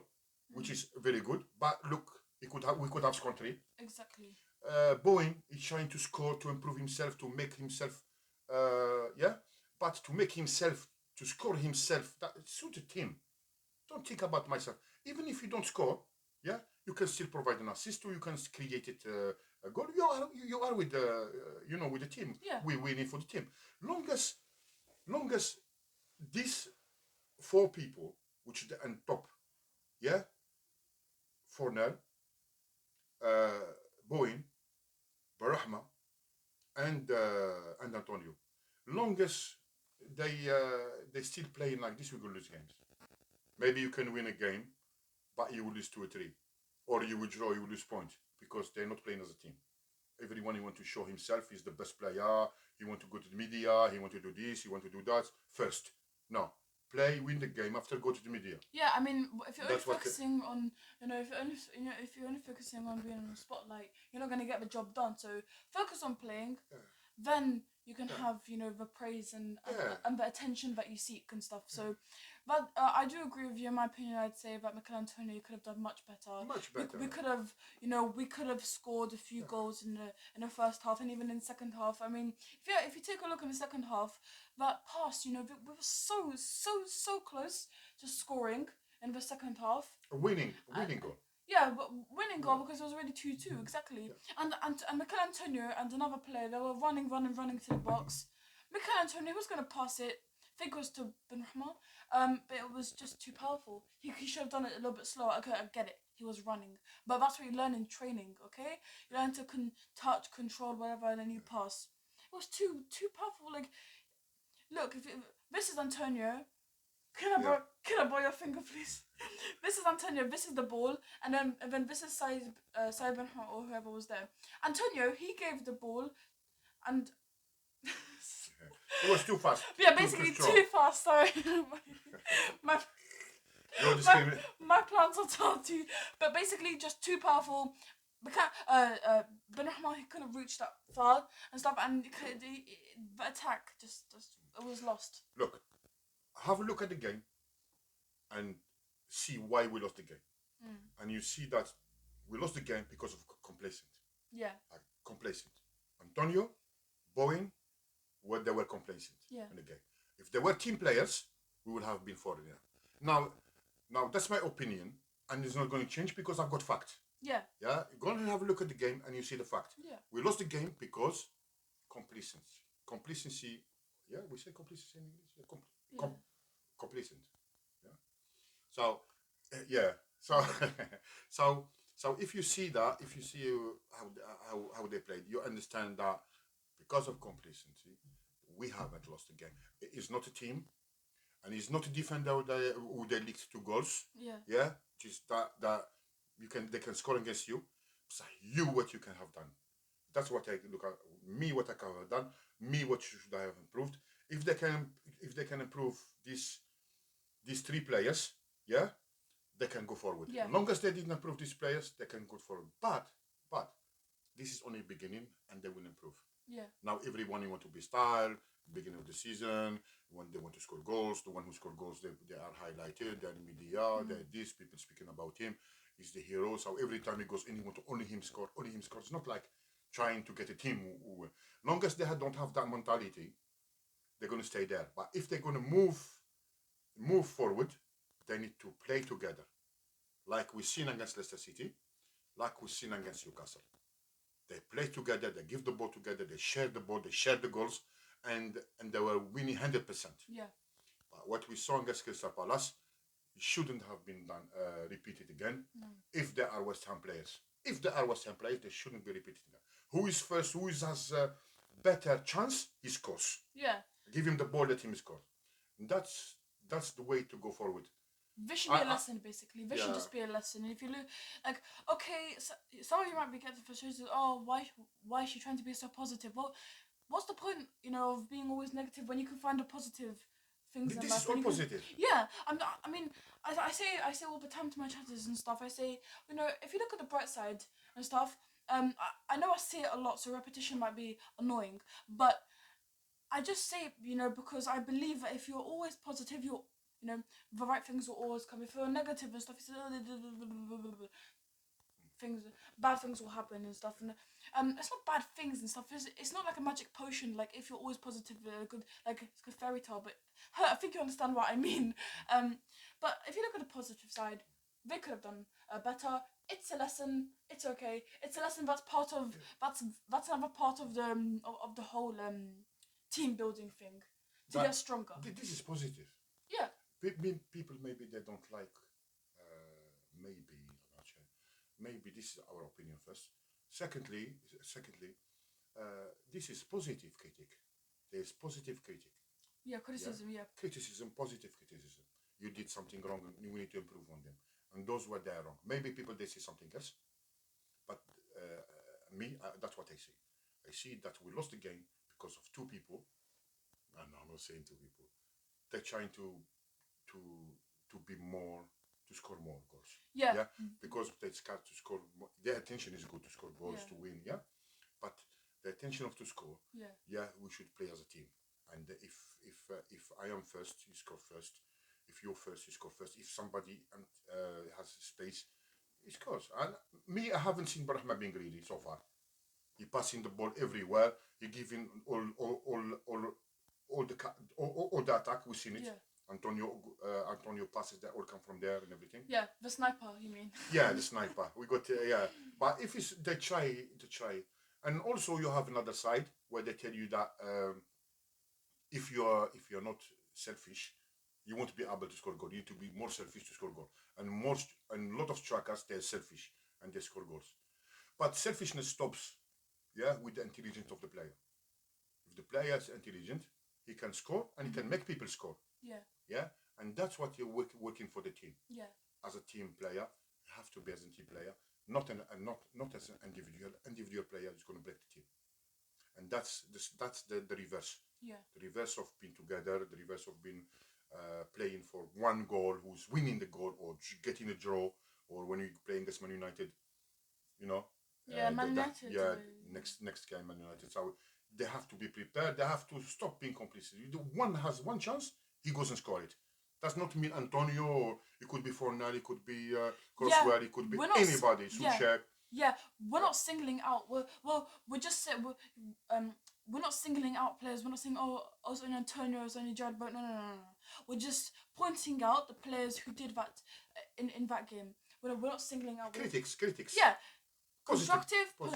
which is very good. But look, we could have scored 3.
Exactly.
Bowen is trying to score to improve himself, to make himself, but to make himself, to score himself, that suits the team. Don't think about myself. Even if you don't score, you can still provide an assist, or you can create it a goal. You are with with the team.
Yeah.
We winning for the team. Longest these 4 people, which the and top, Fornell, Bowen, Barahma, and Antonio. Longest they still playing like this, we will lose games. Maybe you can win a game, but you will lose 2 or 3, or you will draw, you will lose points because they're not playing as a team. Everyone he want to show himself he's the best player. He want to go to the media. He want to do this. He want to do that first. No, play, win the game. After go to the media.
Yeah, I mean, if you're only focusing on, if you're only focusing on being in the spotlight, you're not gonna get the job done. So focus on playing. Then you can have the praise and the attention that you seek and stuff. So, but I do agree with you. In my opinion, I'd say that Mikel Antonio could have done much better.
Much better.
We could have scored a few goals in the first half and even in the second half. I mean, if you take a look in the second half, that pass, we were so close to scoring in the second half.
A winning goal.
Yeah, but winning goal because it was already 2-2, exactly. Yeah. And Mikel Antonio and another player, they were running to the box. Mikel Antonio was going to pass it, I think it was to Benrahma, but it was just too powerful. He should have done it a little bit slower. Okay, I get it. He was running. But that's what you learn in training, okay? You learn to touch, control, whatever, and then you pass. It was too powerful. Like, look, this is Antonio. Can I borrow your finger, please? This is Antonio. This is the ball, and then this is Said Benrahma or whoever was there. Antonio, he gave the ball, and
it was too fast.
Yeah, basically too fast. Sorry, my plans are tardy, but basically just too powerful. Benrahma, he couldn't reach that far and stuff, and the attack just it was lost.
Look. Have a look at the game and see why we lost the game. And you see that we lost the game because of complacent.
Yeah.
Complacent. Antonio, Bowen, they were complacent in the game. If they were team players, we would have been 4-0. Now that's my opinion, and it's not going to change because I've got facts.
Yeah.
Yeah, go and have a look at the game and you see the fact.
Yeah.
We lost the game because complacency. Complacency. Yeah, we say complacency in English. Yeah,
Yeah.
complacent. Yeah. So, yeah. So, so, so if you see that, if you see how they played, you understand that because of complacency, we haven't lost the game. It's not a team, and it's not a defender who they leaked 2 goals.
Yeah.
Yeah, just that they can score against you. So you what you can have done. That's what I look at. Me what I can have done. Me what should I have improved. If they can improve these 3 players, yeah, they can go forward.
Yeah.
As long as they didn't improve these players, they can go forward. But this is only beginning, and they will improve.
Yeah.
Now everyone want to be style, beginning of the season, when they want to score goals, the one who score goals, they are highlighted, they're in media, they're this, people speaking about him, he's the hero. So every time he goes in, he want to only him score, only him score. It's not like trying to get a team who long as they don't have that mentality, they're gonna stay there. But if they're gonna move forward, they need to play together. Like we've seen against Leicester City, like we've seen against Newcastle. They play together, they give the ball together, they share the ball, they share the goals, and they were winning 100%.
Yeah.
But what we saw against Crystal Palace, it shouldn't have been done repeated again.
No.
If there are West Ham players. If there are West Ham players, they shouldn't be repeated again. Who is first, has a better chance, he scores.
Yeah.
Give him the ball, let him score. And that's the way to go forward.
This should be a lesson, basically. This should just be a lesson. If you look, like, okay, so, some of you might be getting frustrated. Oh, why is she trying to be so positive? Well, what's the point, of being always negative when you can find a positive things in life?
This is all positive.
Yeah, I mean, I say all the time to my chatters and stuff. I say, if you look at the bright side and stuff, I know I say it a lot, so repetition might be annoying, but I just say it, because I believe that if you're always positive, the right things will always come. If you're negative and stuff, bad things will happen and stuff. And it's not bad things and stuff. It's not like a magic potion. Like if you're always positive, good, like it's a fairy tale. But I think you understand what I mean. But if you look at the positive side, they could have done better. It's a lesson. It's okay. It's a lesson that's part of that's another part of the whole team building thing to get stronger.
This is positive.
Yeah.
People maybe they don't like. Maybe this is our opinion first. Secondly, this is positive critic. There is positive critic.
Yeah, criticism. Yeah.
Criticism, positive criticism. You did something wrong, and you need to improve on them. And those were there wrong. Maybe people they see something else, but that's what I see. I see that we lost the game because of 2 people. And I'm not saying 2 people. They're trying to be more, to score more goals.
Yeah.
Because they scared to score more. Their attention is good to score goals, to win. Yeah. But the intention of to score. Yeah. We should play as a team. And if I am first, you score first. If you're first, you score first. If somebody has space, he scores. And I haven't seen Brahma being greedy so far. He passing the ball everywhere. He giving all the attack. We've seen it.
Yeah.
Antonio passes that all come from there and everything.
Yeah, the sniper, you mean?
Yeah, the sniper. We got but if they try, and also you have another side where they tell you that if you're not selfish, you won't be able to score goal. You need to be more selfish to score goal, and a lot of strikers they're selfish and they score goals. But selfishness stops, with the intelligence of the player. If the player is intelligent, he can score and he can make people score. Yeah, and that's what you're working for the team.
Yeah.
As a team player, you have to be as a team player, not as an individual player who's going to break the team. And that's the reverse.
Yeah.
The reverse of being together, the reverse of being playing for one goal, who's winning the goal or getting a draw, or when you're playing against Man United,
Man United.
Next game, Man United. So they have to be prepared. They have to stop being complicit. One has one chance, he goes and score it. Does not mean Antonio, or it could be Fornal, it could be Crosswell, it could be anybody. Souček.
Yeah, we're not singling out. We're just saying we're not singling out players. We're not saying it's only Antonio, it's only Jared. But no. We're just pointing out the players who did that in that game. we're not singling out.
Critics.
Yeah,
Positive.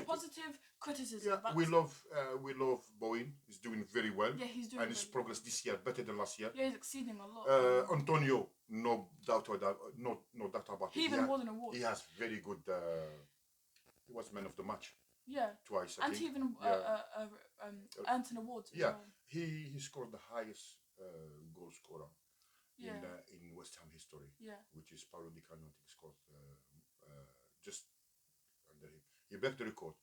positive criticism.
Yeah, we love Bowen. He's doing very well.
Yeah, he's doing.
And his progress this year better than last year.
Yeah, he's exceeding a lot.
Antonio, no doubt about it.
He even won an award.
He has very good. He was man of the match.
Yeah.
Twice.
And he even earned an award.
Yeah, he scored the highest goal scorer in West Ham history.
Yeah.
Which is Paolo Di Canio. I think scored just under him. He broke the record.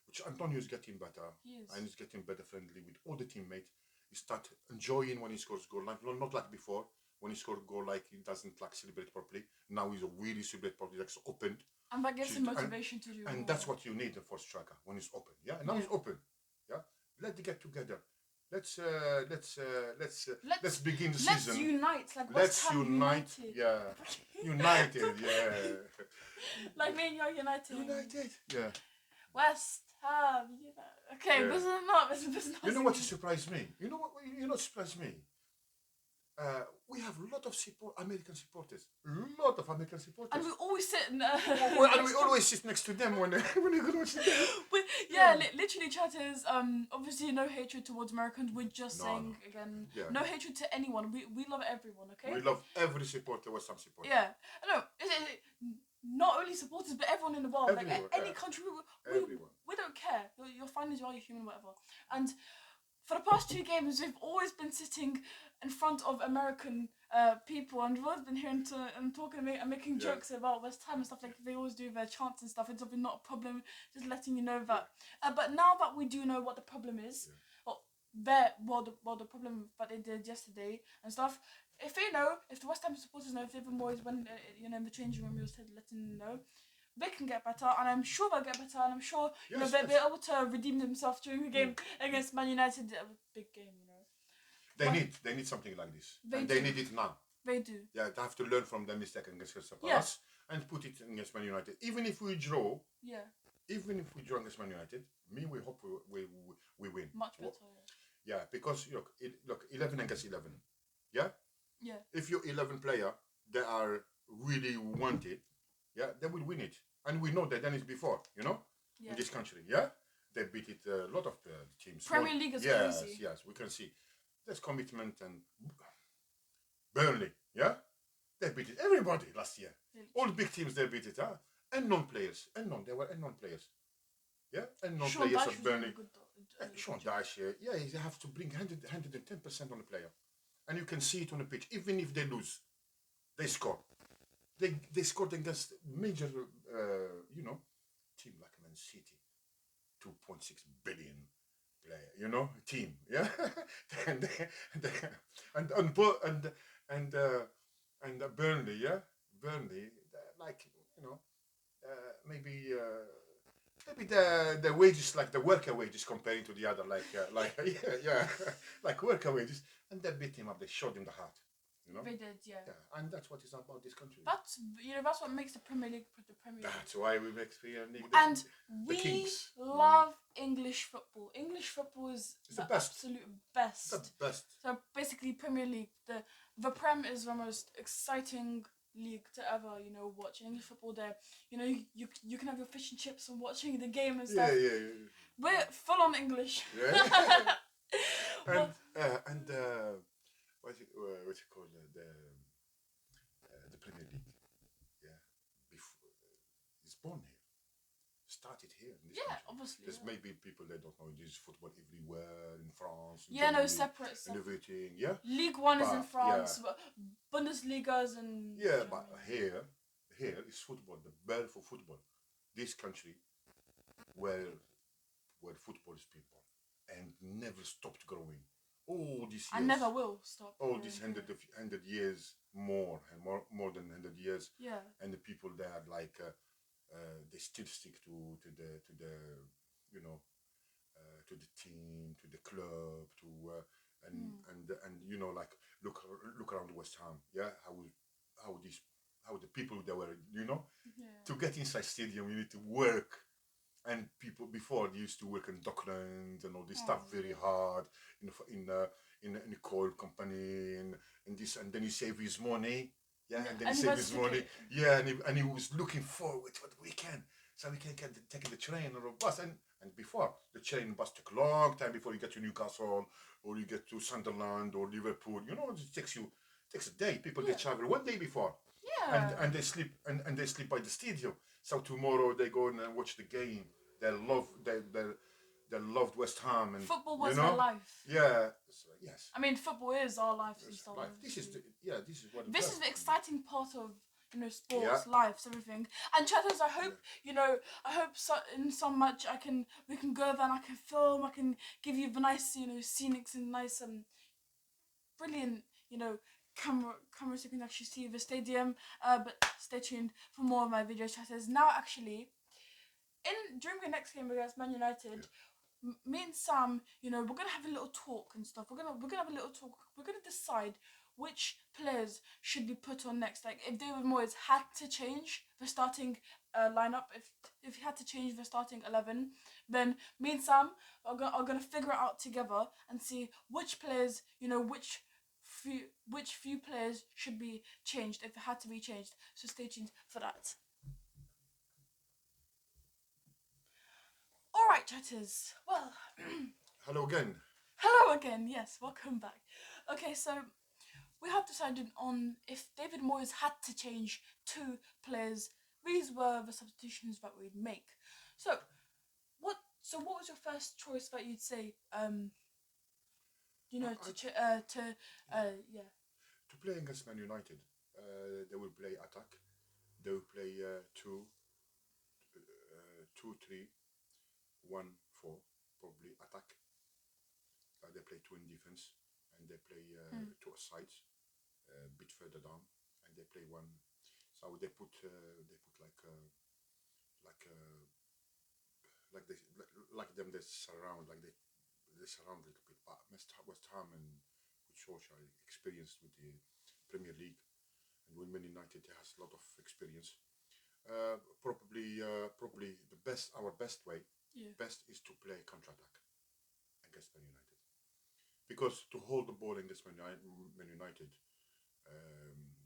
Which Antonio is getting better.
He is.
And he's getting better friendly with all the teammates. He start enjoying when he scores goal, like not like before. When he scored goal, like he doesn't like celebrate properly. Now he's a really celebrate properly, like it's open.
And that gives him motivation to do.
And that's what you need for striker when he's open. Yeah, now he's open. Yeah, let's get together. Let's begin the season.
Let's unite. Like
let's unite. Yeah, united. Yeah.
Like me and you're united.
United. Yeah.
West Ham. Okay,
Yeah.
this is not.
You know what surprised me? You know what surprised me? We have a lot of American supporters. Lot of American supporters.
And we always sit.
And we always sit next to them when we go to watch the game.
Literally, chatters. Obviously, no hatred towards Americans. We're just saying again, no hatred to anyone. We love everyone. Okay.
We love every supporter. West Ham supporter.
Yeah. No. Not only supporters, but everyone in the world.
Everywhere,
like any country. We don't care. You're fine as you are. You're human, whatever. And for the past 2 games, we've always been sitting in front of American people, and we've always been hearing and talking and making jokes about West Ham and stuff like they always do their chants and stuff. It's not a problem. Just letting you know that. But now that we do know what the problem is, the problem that they did yesterday and stuff. If the West Ham supporters know, if even boys when in the changing room, we was letting them know. They can get better, and I'm sure they'll get better, and I'm sure they'll be able to redeem themselves during the game against Man United. A big game,
They need something like this. They need it now.
They do.
Yeah, they have to learn from their mistake against Crystal Palace and put it against Man United. Even if we draw.
Yeah.
Even if we draw against Man United, we hope we win.
Much better.
Yeah, because look, 11 against 11. Yeah.
Yeah.
If your 11 player they are really wanted, they will win it, and we know that done it before. In this country, they beat it a lot of teams.
Premier League is crazy.
Yes, we can see there's commitment and Burnley, they beat it. Everybody last year, all big teams they beat it. And non-players, they were unknown players. Yeah, and non-players of Burnley. Sean Dyche, they have to bring 110% on the player, and you can see it on the pitch. Even if they lose, they score. They scored against major, team like Man City, 2.6 billion player, team, and Burnley, Burnley, like maybe the wages, like the worker wages comparing to the other, like worker wages, and they beat him up. They showed him the heart.
They did,
and that's what is about this country.
That's what makes the Premier League the Premier League.
That's why we make Premier League.
And we love English football. English football is
the best.
Absolute best.
It's the best.
So basically, Premier League, the Prem is the most exciting league to ever watch. English football, there, you can have your fish and chips and watching the game and stuff.
Yeah.
We're full on English.
Yeah. What you call the Premier League? Yeah, before it's born here, started here in this country.
Obviously.
There's maybe people that don't know there's football everywhere in France. In
Germany,
separate. And everything. Yeah.
League One is in France, but Bundesliga's in.
Yeah, but here is football, the birth of football. This country, where football is people, and never stopped growing. All these years.
I never will stop.
All these 100 years more than 100 years.
Yeah.
And the people there, like, they still stick to the to the team, to the club, and like look around West Ham, how the people that were, to get inside stadium you need to work. And people before they used to work in Docklands and all this stuff very hard in a coal company and this, and then he save his money. Yeah, and then
And
he
he
saved
was
his money.
ticket.
Yeah, and he was looking forward to the weekend. So we can get taking the train or a bus. And before, the train and bus took a long time before you get to Newcastle or you get to Sunderland or Liverpool. You know, it takes a day. People they
Yeah.
travel one day before.
Yeah.
And they sleep by the stadium. So tomorrow they go and watch the game. They loved West Ham and
Football
you
was their
know
life.
yeah so, yes
I mean, football is our life.
yes,
These days,
life. This is
obviously.
this is what it
This
does.
is the exciting part of sports,
Yeah.
lives, everything. And chatters, I hope I hope in some match we can go there and I can film. I can give you the nice scenics and nice brilliant cameras so you can actually see the stadium. But stay tuned for more of my video chatters. Now actually, during the next game against Man United. Me and Sam, we're gonna have a little talk and stuff. We're gonna have a little talk. We're gonna decide which players should be put on next. Like if David Moyes had to change the starting lineup, if he had to change the starting 11, then me and Sam are gonna figure it out together and see which players, which few players should be changed if it had to be changed. So stay tuned for that. All right, chatters. Well.
Hello again.
Hello again, yes, welcome back. Okay, so we have decided on if David Moyes had to change two players, these were the substitutions that we'd make. So what was your first choice that you'd say,
I-
yeah.
To play against Man United, they will play attack. They will play 2-3-1-4, probably attack. They play two in defense, and they play two sides, a bit further down, and they play one. So they put like like they like them they surround they surround a little bit. But West Ham and with Solskjaer experienced with the Premier League, and with Man United has a lot of experience. Probably our best way best is to play counter attack against Man United, because to hold the ball against Man United,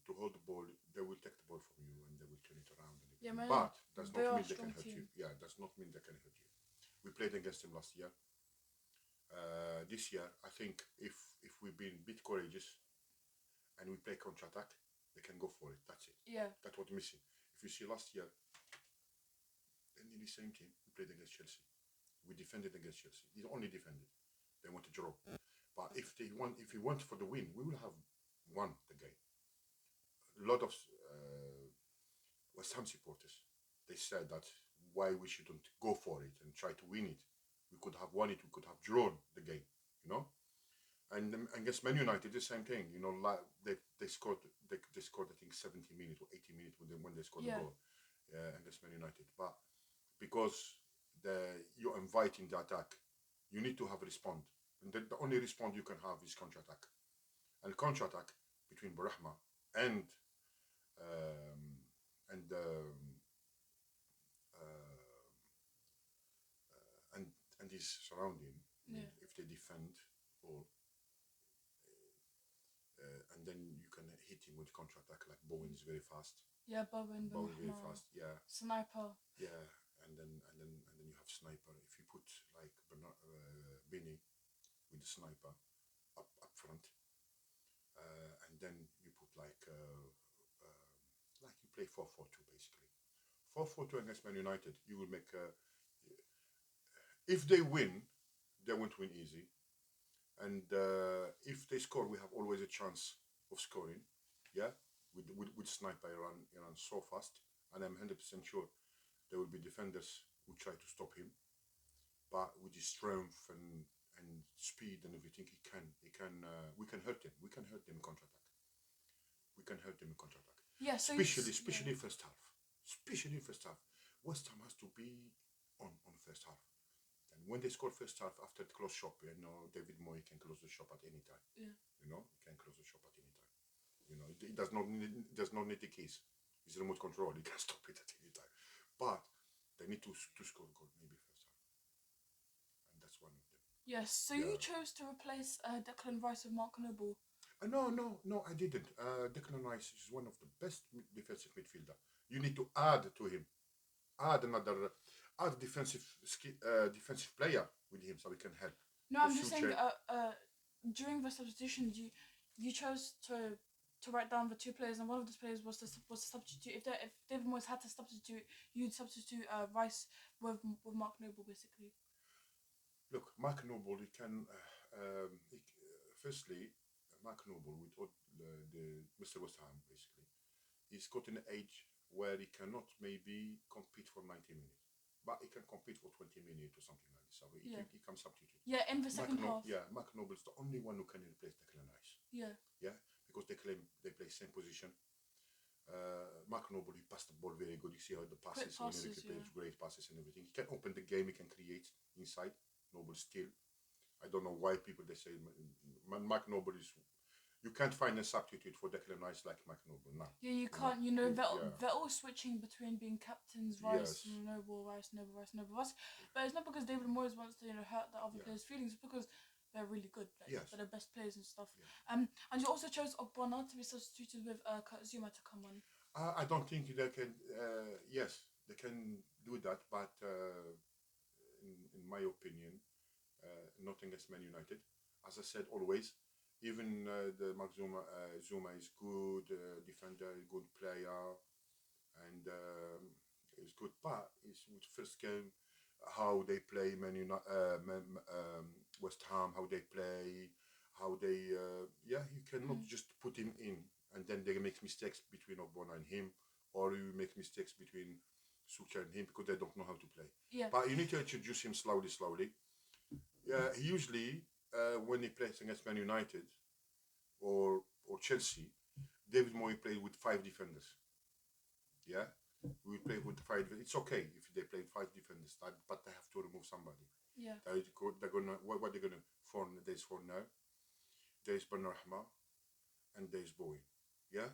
to hold the ball, they will take the ball from you and they will turn it around.
Yeah, Man
But does
they
not
are
mean
a
they can
strong
hurt
team.
you. Yeah, does not mean they can hurt you. We played against them last year. This year, I think if we've been a bit courageous and we play counter attack, they can go for it. That's it.
Yeah.
That's what's missing. If you see last year, they're nearly the same team. We played against Chelsea. We defended against Chelsea. We only defended. They want to draw. But if we want for the win, we will have won the game. A lot of West Ham supporters, they said that why we shouldn't go for it and try to win it. We could have won it. We could have drawn the game. And against Man United, the same thing. Like they scored I think 70 minutes or 80 minutes when they scored the goal against Man United. But because you're inviting the attack, you need to have a response. And the only response you can have is counter attack. And counter attack between Brahma and um, and um, and his surrounding.
Yeah.
If they defend or and then you can hit him with counter attack. Like Bowen is very fast.
Yeah, Bowen
very fast. Yeah.
Sniper.
Yeah, and then you have sniper. If you put like Benny with the sniper up front, and then you put like you play 4-4-2 basically. 4-4-2 against Man United, you will make. If they win, they won't win easy. And if they score, we have always a chance of scoring. Yeah, with sniper Iran so fast, and I'm 100% sure there will be defenders who try to stop him. But with his strength and speed and everything, we can hurt him. We can hurt them in counter attack. We can hurt them in counter attack.
Yeah, so
especially first half. Especially first half. West Ham has to be on first half. And when they score first half after the close shop, David Moyes can close the shop at any time.
Yeah.
He can close the shop at any time. It does not need the keys. It's remote control. He can stop it at any time. But they need to score a goal maybe first half, and that's one of them.
Yes. So you chose to replace Declan Rice with Mark Noble.
No, I didn't. Declan Rice is one of the best defensive midfielder. You need to add to him, add another, add defensive player with him so he can help.
No,
The
I'm just saying.
future,
During the substitutions, you chose to write down the two players, and one of those players was to substitute. If David Moyes had to substitute, you'd substitute Rice with Mark Noble, basically.
look, Mark Noble, he can, firstly, Mark Noble with the Mr. West Ham, basically, he's got an age where he cannot maybe compete for 90 minutes, but he can compete for 20 minutes or something like this. So
Yeah.
he can substitute.
Yeah, in the second half.
Yeah, Mark Noble is the only one who can replace Declan Rice.
Yeah.
Yeah, because they claim they play same position. Mark Noble, he passed the ball very good. You see how the passes, when he plays great passes and everything. He can open the game. He can create inside. Noble still. I don't know why people they say Mark Noble is. You can't find a substitute for Declan Rice like Mark Noble now.
Yeah, you can't. You know, they're all switching between being captains, Rice,
Yes.
Noble, Rice, Noble, Rice, Noble, Rice. But it's not because David Moyes wants to hurt the other players' feelings. It's because they're really good. Like,
Yes.
they're the best players and stuff.
Yeah.
And you also chose Ogbonna to be substituted with Kurt Zuma to come on.
I don't think they can. Yes, they can do that, but in my opinion, not against Man United. As I said always, even the Mark Zuma is good defender, good player, and is good. But it's with first game how they play West Ham, how they play, how they you cannot just put him in and then they make mistakes between Ogbonna and him, or you make mistakes between Sucha and him because they don't know how to play.
Yeah.
But you need to introduce him slowly. He usually when he plays against Man United or Chelsea, David Moyes played with 5 defenders. Yeah, we play with 5. It's okay if they play 5 defenders, but they have to remove somebody.
Yeah.
They're gonna what they're gonna for there's Fornal, there's Benrahma, and there's Bowen. Yeah,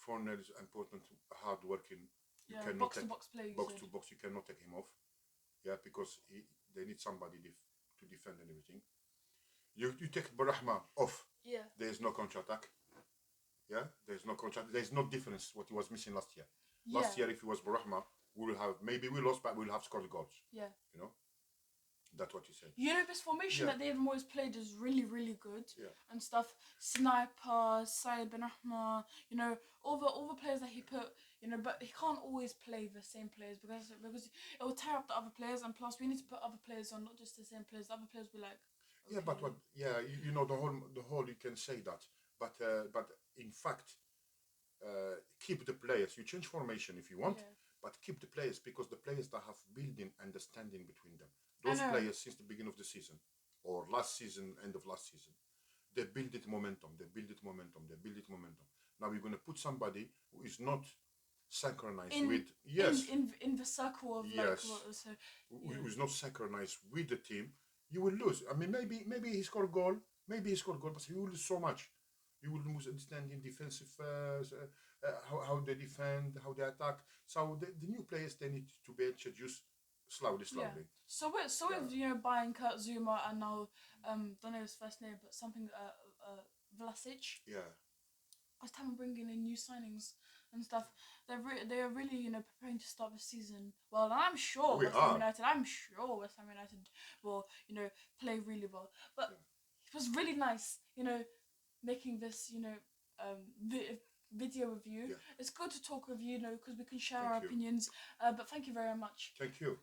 Fornal is important, hard working. You cannot
box to box play.
Box to box, you cannot take him off. Yeah, because they need somebody to defend and everything. You take Benrahma off.
Yeah.
There's no counter attack. Yeah, there's no counter. There's no difference what he was missing last year.
Yeah.
Last year, if it was Benrahma, we will have maybe we lost, but we'll have scored goals.
Yeah.
You know, that's what you said.
You know, this formation that David Moyes played is really, really good.
Yeah.
And stuff. Sniper, Said Benrahma, you know, all the players that he put, you know, but he can't always play the same players because it will tear up the other players, and plus we need to put other players on, not just the same players. The other players will be like. Okay.
Yeah, but what? Yeah, you know the whole. You can say that, but in fact, keep the players. You change formation if you want, but keep the players because the players that have building understanding between them. Those players since the beginning of the season or last season, end of last season, they build it momentum. Now you're gonna put somebody who is not synchronized with
in the circle of
who is not synchronized with the team. You will lose. I mean, maybe he scored a goal. Maybe he scored a goal, but you will lose so much. You will lose understanding defensive, how they defend, how they attack. So the new players, they need to be introduced slowly.
Yeah. So with you know buying Kurt Zuma and now don't know his first name, but something Vlasic.
Yeah.
Last time bringing in new signings and stuff, they are really you know preparing to start the season well. And I'm sure West Ham United will you know play really well. But it was really nice you know making this you know video with you. Yeah. It's good to talk with you know because we can share our opinions. But thank you very much.
Thank you,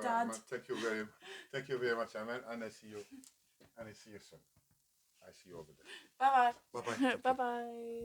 Dad.
thank you very much, Aman, and I see you soon. I see you over there.
Bye bye.
Bye bye.
Bye bye.